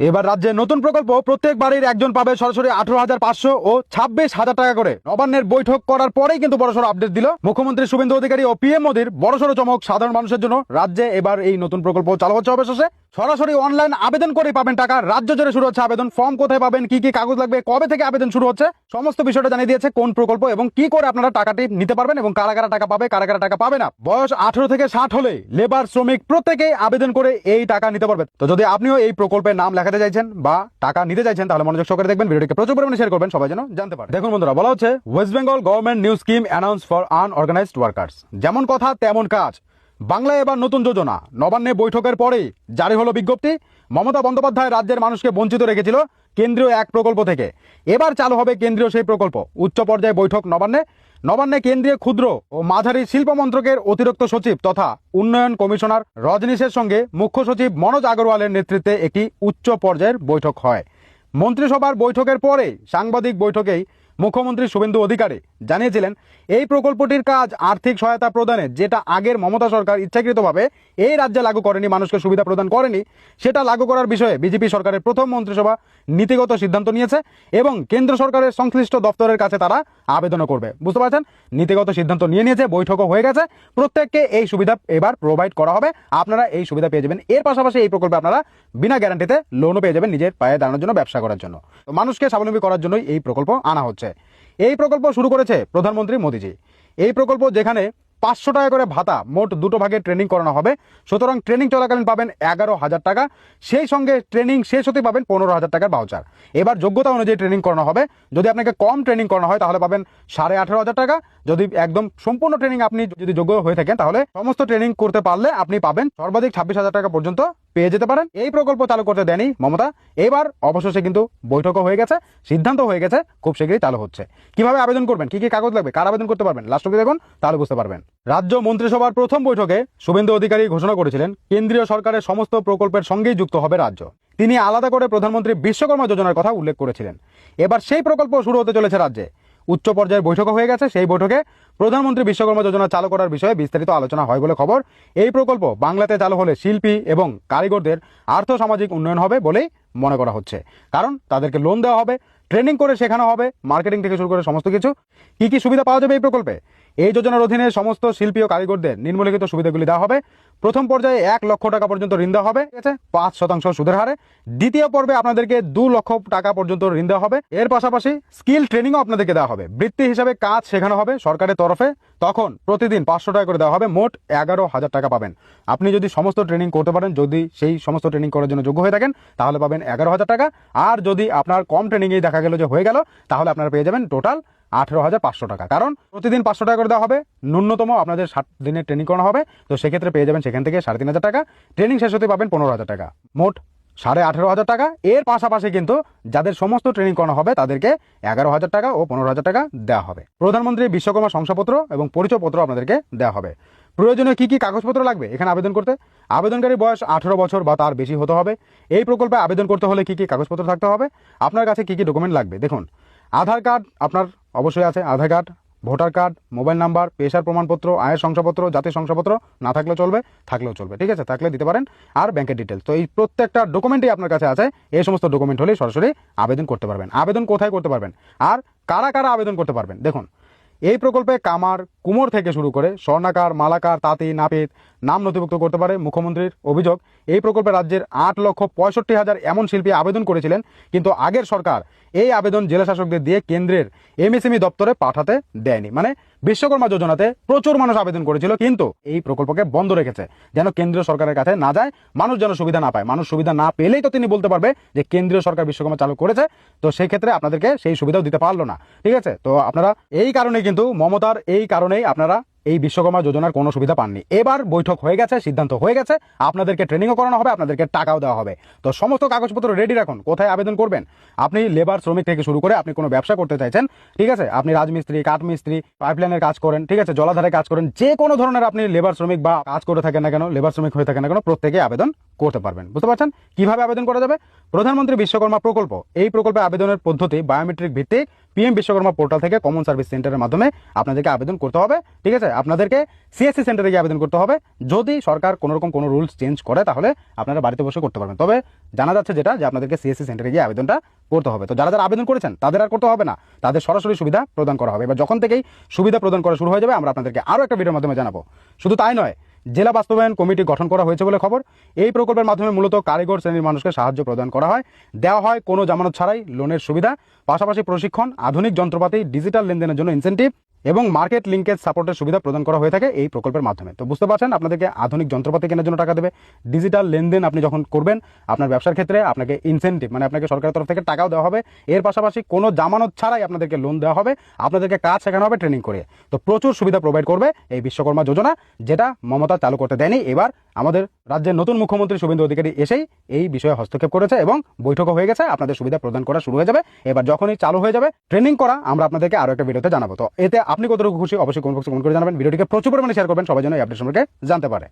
এবার রাজ্যে নতুন প্রকল্প প্রত্যেক বাড়ির একজন পাবে সরাসরি 18,500 ও 26,000 টাকা করে। নবান্নের বৈঠক করার পরেই কিন্তু বড়সড় আপডেট দিল মুখ্যমন্ত্রী শুভেন্দু অধিকারী ও পিএম মোদীর বড়সড় চমক সাধারণ মানুষের জন্য। রাজ্যে এবার এই নতুন প্রকল্প চালু হচ্ছে অবশেষে। সরাসরি অনলাইন আবেদন করে পাবেন টাকা। রাজ্য জুড়ে শুরু হচ্ছে আবেদন। ফর্ম কোথায় পাবেন, কি কি কাগজ লাগবে, কবে থেকে আবেদন শুরু হচ্ছে, সমস্ত বিষয়টা জানিয়ে দিয়েছে কোন প্রকল্প এবং কি করে আপনারা টাকাটি নিতে পারবেন এবং কারা কারা টাকা পাবে, কারা কারা টাকা পাবে না। বয়স 18 থেকে 60 হলে লেবার শ্রমিক প্রত্যেকেই আবেদন করে এই টাকা নিতে পারবেন। তো যদি আপনিও এই প্রকল্পের নাম লেখাতে চাইছেন বা টাকা নিতে চাইছেন তাহলে মনোযোগ সহকারে দেখবেন, ভিডিওটিকে প্রচুর পরিমাণে শেয়ার করবেন, সবাই যেন জানতে পারে। দেখুন বন্ধুরা, বলা হচ্ছে West Bengal government new scheme announce for unorganised workers. যেমন কথা তেমন কাজ। বাংলায় এবার নতুন যোজনা। নবান্নে বৈঠকের পরেই জারি হলো বিজ্ঞপ্তি। মমতা বন্দ্যোপাধ্যায় রাজ্যের মানুষকে বঞ্চিত রেখেছিল কেন্দ্রীয় এক প্রকল্প থেকে। এবার চালু হবে কেন্দ্রীয় সেই প্রকল্প। উচ্চ পর্যায়ে বৈঠক নবান্নে কেন্দ্রীয় ক্ষুদ্র ও মাঝারি শিল্প মন্ত্রকের অতিরিক্ত সচিব তথা উন্নয়ন কমিশনার রজনীশের সঙ্গে মুখ্য সচিব মনোজ আগরওয়ালের নেতৃত্বে একটি উচ্চ পর্যায়ের বৈঠক হয়। মন্ত্রিসভার বৈঠকের পরে সাংবাদিক বৈঠকেই মুখ্যমন্ত্রী শুভেন্দু অধিকারী জানিয়েছিলেন এই প্রকল্পটির কাজ আর্থিক সহায়তা প্রদানে, যেটা আগের মমতা সরকার ইচ্ছাকৃতভাবে এই রাজ্যে লাগু করেনি, মানুষকে সুবিধা প্রদান করেনি, সেটা লাগু করার বিষয়ে বিজেপি সরকারের প্রথম মন্ত্রিসভা নীতিগত সিদ্ধান্ত নিয়েছে এবং কেন্দ্র সরকারের সংশ্লিষ্ট দপ্তরের কাছে তারা আবেদনও করবে। বুঝতে পারছেন, নীতিগত সিদ্ধান্ত নিয়ে নিয়েছে, বৈঠকও হয়ে গেছে। প্রত্যেককে এই সুবিধা এবার প্রোভাইড করা হবে। আপনারা এই সুবিধা পেয়ে যাবেন। এর পাশাপাশি এই প্রকল্পে আপনারা বিনা গ্যারান্টিতে লোনও পেয়ে যাবেন নিজের পায়ে দাঁড়ানোর জন্য, ব্যবসা করার জন্য। তো মানুষকে স্বাবলম্বী করার জন্যই এই প্রকল্প আনা হচ্ছে। এই প্রকল্প শুরু করেছে প্রধানমন্ত্রী মোদীজি। এই প্রকল্প যেখানে 500 টাকা করে ভাতা, মোট 2 ভাগে ট্রেনিং করানো হবে। সুতরাং ট্রেনিং চলাকালীন পাবেন 11,000 টাকা, সেই সঙ্গে ট্রেনিং শেষ হতে পাবেন 15,000 টাকার ভাউচার। এবার যোগ্যতা অনুযায়ী ট্রেনিং করানো হবে। যদি আপনাকে কম ট্রেনিং করানো হয় তাহলে পাবেন 18,500 টাকা। যদি একদম সম্পূর্ণ ট্রেনিং আপনি যদি যোগ্য হয়ে থাকেন তাহলে সমস্ত ট্রেনিং করতে পারলে আপনি পাবেন সর্বাধিক 26,000 টাকা পর্যন্ত পেয়ে যেতে পারেন। এই প্রকল্প চালু করতে দেয়নি মমতা। এবার অবশেষে কিন্তু বৈঠকও হয়ে গেছে, সিদ্ধান্ত হয়ে গেছে, খুব শীঘ্রই চালু হচ্ছে। কিভাবে আবেদন করবেন, কি কি কাগজ লাগবে, কার আবেদন করতে পারবেন, লাস্ট অবধি দেখুন, তাহলে বুঝতে পারবেন। রাজ্য মন্ত্রিসভার প্রথম বৈঠকে শুভেন্দু অধিকারী ঘোষণা করেছিলেন কেন্দ্রীয় সরকারের সমস্ত প্রকল্পের সঙ্গেই যুক্ত হবে রাজ্য। তিনি আলাদা করে প্রধানমন্ত্রী বিশ্বকর্মা যোজনার কথা উল্লেখ করেছিলেন। এবার সেই প্রকল্প শুরু হতে চলেছে রাজ্যে। উচ্চ পর্যায়ের বৈঠকও হয়ে গেছে। সেই বৈঠকে প্রধানমন্ত্রী বিশ্বকর্মা যোজনা চালু করার বিষয়ে বিস্তারিত আলোচনা হয় বলে খবর। এই প্রকল্প বাংলাতে চালু হলে শিল্পী এবং কারিগরদের আর্থ সামাজিক উন্নয়ন হবে বলেই মনে করা হচ্ছে। কারণ তাদেরকে লোন দেওয়া হবে, ট্রেনিং করে শেখানো হবে, মার্কেটিং থেকে শুরু করে সমস্ত কিছু। কি কি সুবিধা পাওয়া যাবে এই প্রকল্পে? এই যোজনার অধীনে সমস্ত শিল্পী ও কারিগরদের নিম্নলিখিত সুবিধাগুলি দেওয়া হবে। প্রথম পর্যায়ে 1 লক্ষ টাকা পর্যন্ত ঋণ দেওয়া হবে, ঠিক আছে, 5% সুদের হারে। দ্বিতীয় পর্বে আপনাদেরকে 2 লক্ষ টাকা পর্যন্ত ঋণ দেওয়া হবে। এর পাশাপাশি স্কিল ট্রেনিংও আপনাদেরকে দেওয়া হবে। বৃত্তি হিসাবে কাজ শেখানো হবে সরকারের তরফে। তখন প্রতিদিন 500 টাকা করে দেওয়া হবে, মোট 11,000 টাকা পাবেন। আপনি যদি সমস্ত ট্রেনিং করতে পারেন, যদি সেই সমস্ত ট্রেনিং করার জন্য যোগ্য হয়ে থাকেন তাহলে পাবেন 11,000 টাকা। আর যদি আপনার কম ট্রেনিংয়েই দেখা গেল যে হয়ে গেল, তাহলে আপনারা পেয়ে যাবেন টোটাল 18,500 টাকা। কারণ প্রতিদিন 500 টাকা করে দেওয়া হবে, ন্যূনতম আপনাদের 60 দিনের ট্রেনিং করানো হবে। তো সেক্ষেত্রে পেয়ে যাবেন সেখান থেকে 3,500 টাকা। ট্রেনিং শেষ হতে পাবেন 15,000 টাকা, মোট 18,500 টাকা। এর পাশাপাশি কিন্তু যাদের সমস্ত ট্রেনিং করানো হবে তাদেরকে 11,000 টাকা ও 15,000 টাকা দেওয়া হবে। প্রধানমন্ত্রী বিশ্বকর্মা শংসাপত্র এবং পরিচয়পত্র আপনাদেরকে দেওয়া হবে। প্রয়োজনীয় কি কি কাগজপত্র লাগবে এখানে আবেদন করতে? আবেদনকারী বয়স 18 বছর বা তার বেশি হতে হবে। এই প্রকল্পে আবেদন করতে হলে কি কি কাগজপত্র থাকতে হবে, আপনার কাছে কি কি ডকুমেন্ট লাগবে? দেখুন, আধার কার্ড আপনার অবশ্যই আছে, Aadhaar card, voter card, mobile number, পেশার প্রমাণপত্র, আয়ের শংসাপত্র, জাতির শংসাপত্র না থাকলেও চলবে, থাকলেও চলবে, ঠিক আছে, থাকলে দিতে পারেন। আর ব্যাংকের ডিটেলস। তো এই প্রত্যেকটা ডকুমেন্টই আপনার কাছে আছে। এই সমস্ত ডকুমেন্ট হলেই সরাসরি আবেদন করতে পারবেন। আবেদন কোথায় করতে পারবেন আর কারা কারা আবেদন করতে পারবেন? দেখুন, এই প্রকল্পে কামার, কুমোর থেকে শুরু করে স্বর্ণাকার, মালাকার, তাঁতি, নাপিত নাম নথিভুক্ত করতে পারে। মুখ্যমন্ত্রীর অভিযোগ, এই প্রকল্পে রাজ্যের 8,65,000 এমন শিল্পী আবেদন করেছিলেন, কিন্তু আগের সরকার এই আবেদন জেলা শাসকদের দিয়ে কেন্দ্রের এমএসএমই দপ্তরে পাঠাতে দেয়নি। মানে বিশ্বকর্মা যোজনাতে প্রচুর মানুষ আবেদন করেছিল, কিন্তু এই প্রকল্পকে বন্ধ রেখেছে যেন কেন্দ্রীয় সরকারের কাছে না যায়, মানুষ যেন সুবিধা না পায়। মানুষ সুবিধা না পেলেই তো তিনি বলতে পারবে যে কেন্দ্রীয় সরকার বিশ্বকর্মা চালু করেছে। তো সেই ক্ষেত্রে আপনাদেরকে সেই সুবিধাও দিতে পারলো না, ঠিক আছে। তো আপনারা এই কারণে কিন্তু মমতার এই কারণেই আপনারা এই বিশ্বকর্মা যোজনার কোনো সুবিধা পাননি। এবার বৈঠক হয়ে গেছে, সিদ্ধান্ত হয়ে গেছে, আপনাদেরকে ট্রেনিংও করানো হবে, আপনাদেরকে টাকাও দেওয়া হবে। তো সমস্ত কাগজপত্র রেডি রাখুন। কোথায় আবেদন করবেন? আপনি লেবার শ্রমিক থেকে শুরু করে আপনি কোনো ব্যবসা করতে চাইছেন, ঠিক আছে, আপনি রাজমিস্ত্রি, কাঠমিস্ত্রি, পাইপলাইনের কাজ করেন, ঠিক আছে, জলাধারে কাজ করেন, যে কোনো ধরনের আপনি লেবার শ্রমিক বা কাজ করে থাকেন না কেন, লেবার শ্রমিক হয়ে থাকেন না কেন, প্রত্যেকে আবেদন করতে পারবেন। বুঝতে পারছেন কিভাবে আবেদন করা যাবে? প্রধানমন্ত্রী বিশ্বকর্মা প্রকল্প, এই প্রকল্পে আবেদনের পদ্ধতি বায়োমেট্রিক ভিত্তিক, পিএম বিশ্বকর্মা পোর্টাল থেকে কমন সার্ভিস সেন্টারের মাধ্যমে আপনাদেরকে আবেদন করতে হবে। ঠিক আছে, আপনাদেরকে সিএসসি সেন্টারে গিয়ে আবেদন করতে হবে। যদি সরকার কোনোরকম কোনো রুলস চেঞ্জ করে তাহলে আপনারা বাড়িতে বসে করতে পারবেন। তবে জানা যাচ্ছে যেটা যে আপনাদেরকে সিএসসি সেন্টারে গিয়ে আবেদনটা করতে হবে। তো যারা যারা আবেদন করেছেন তাদের আর করতে হবে না, তাদের সরাসরি সুবিধা প্রদান করা হবে। এবার যখন থেকেই সুবিধা প্রদান করা শুরু হয়ে যাবে আমরা আপনাদেরকে আরও একটা ভিডিওর মাধ্যমে জানাবো। শুধু তাই নয়, জেলা বাস্তবায়ন কমিটি গঠন করা হয়েছে বলে খবর। এই প্রকল্পের মাধ্যমে মূলত কারিগর শ্রেণীর মানুষকে সাহায্য প্রদান করা হয়, দেওয়া হয় কোনো জামানত ছাড়াই লোনের সুবিধা, পাশাপাশি প্রশিক্ষণ, আধুনিক যন্ত্রপাতি, ডিজিটাল লেনদেনের জন্য ইনসেন্টিভ এবং মার্কেট লিঙ্কেজ সাপোর্টের সুবিধা প্রদান করা হয়ে থাকে এই প্রকল্পের মাধ্যমে। তো বুঝতে পারছেন, আপনাদেরকে আধুনিক যন্ত্রপাতি কেনার জন্য টাকা দেবে, ডিজিটাল লেনদেন আপনি যখন করবেন আপনার ব্যবসার ক্ষেত্রে আপনাকে ইনসেন্টিভ মানে আপনাকে সরকারের তরফ থেকে টাকাও দেওয়া হবে, এর পাশাপাশি কোনো জামানত ছাড়াই আপনাদেরকে লোন দেওয়া হবে, আপনাদেরকে কাজ শেখানো হবে ট্রেনিং করে। তো প্রচুর সুবিধা প্রোভাইড করবে এই বিশ্বকর্মা যোজনা, যেটা মমতা চালু করতে দেয়নি। এবার আমাদের রাজ্যের নতুন মুখ্যমন্ত্রী শুভেন্দু অধিকারী এসেই এই বিষয়ে হস্তক্ষেপ করেছে এবং বৈঠকও হয়ে গেছে, আপনাদের সুবিধা প্রদান করা শুরু হয়ে যাবে। এবার যখনই চালু হয়ে যাবে ট্রেনিং করা আমরা আপনাদেরকে আরো একটা ভিডিওতে জানাবো। তো এতে আপনি কতটুকু খুশি অবশ্যই কমেন্ট বক্সে কমেন্ট করে জানাবেন। ভিডিওটিকে প্রচুর পরিমাণে শেয়ার করবেন, সবাই যেন এই আপডেট সম্পর্কে জানতে পারে।